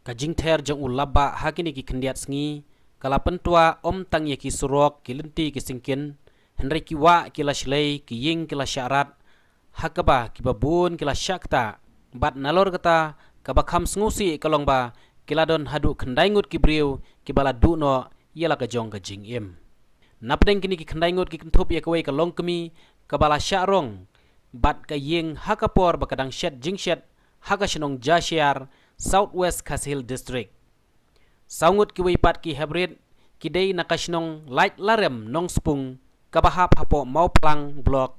Kajing ter jang ulaba hakini ki kendiat sengi kala pentua om tang ye ki surok ki lenti ki singkin henry ki wa ki lashlei ki ying ki la syarat hakaba ki babun ki la syakta bat nalor kata kaba kham sngusi kalong ba kiladon hadu kendaingut ki briu ki bala du no yela ka jong ka jing im napdeng kini ki kendaingut ki kentup ye kawai kalong kemi kabala syarong bat ka ying hakapor bakadang syet jing syet haka shinong jashiar Southwest Kasil District. Saungut ki wipat ki hybrid ki day nakashnong light larem nong spung kabahap hapo mau plang block.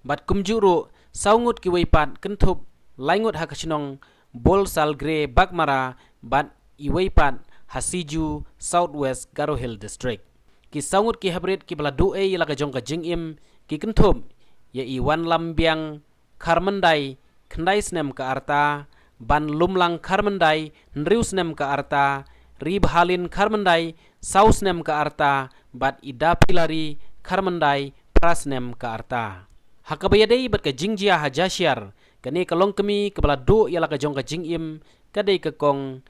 Bat kumjuru saungut ki wipat kentup laingut hakashnong bol sal gre bagmara bat iwipat hasiju Southwest Garo Hill District. Ki saungut ki hybrid ki bala du'e yala ka jong ka jingim ki kentup ya iwan lambiang karmendai kendai snem ka arta ban lumlang karmendai nriusnem ka arta rib halin karmendai sausnem ka arta bat ida pilari karmendai prasnem ka arta hakabayadei bat ka jingjia hajasiar kani kalong kemi kebala do yala ka jong ka jingim kadai ka kong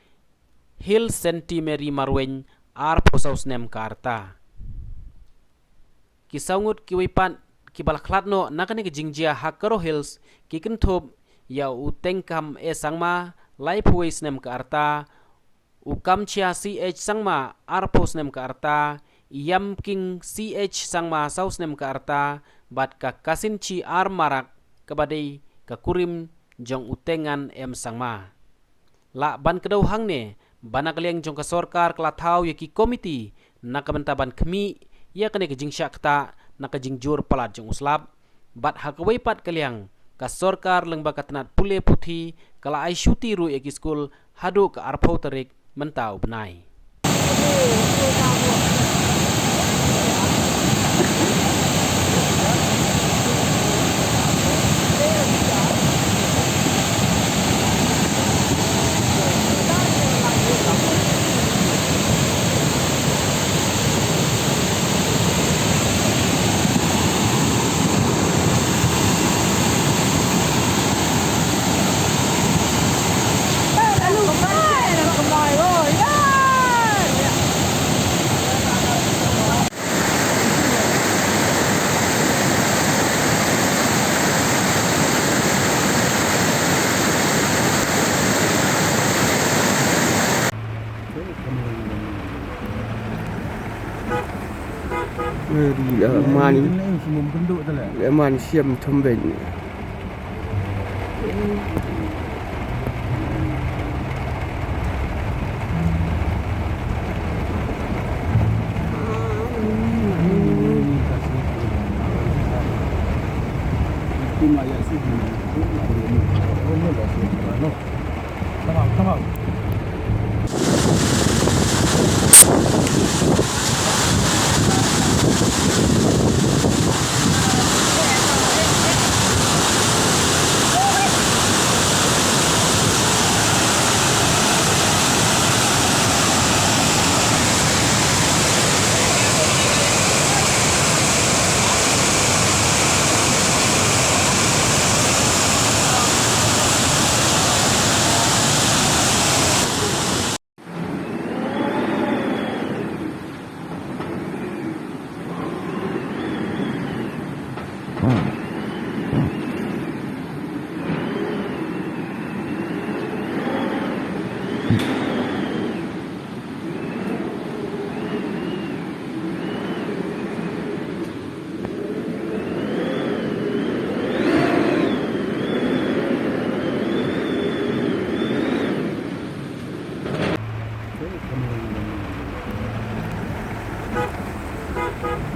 hil sentimeri marwen ar posausnem ka arta kisaungut kiwipan kibala klatno nakani ka jingjia hakaro hills kikentob ya utengkam sangma laipuis nem ka arta ukamcia ch sangma arpos nem ka arta yam king ch sangma saus nem ka arta bat ka kasinci armarak kabadai ka kurim jong utengan sangma la ban kedau hangne banakaliang jong ka sorkar klatau yaki komiti nakamentaban kemi ya kane ka jingsya kta nakajingjur palat jong uslap bat hakawai pat kaliang ka sorkar lengba katanat pule puthi kala ai syuti ru eki skul hadu ka arpau tarik mentau benai Di mani man siam thomben Tamam.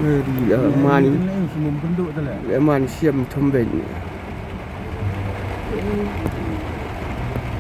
di mani man siam thomben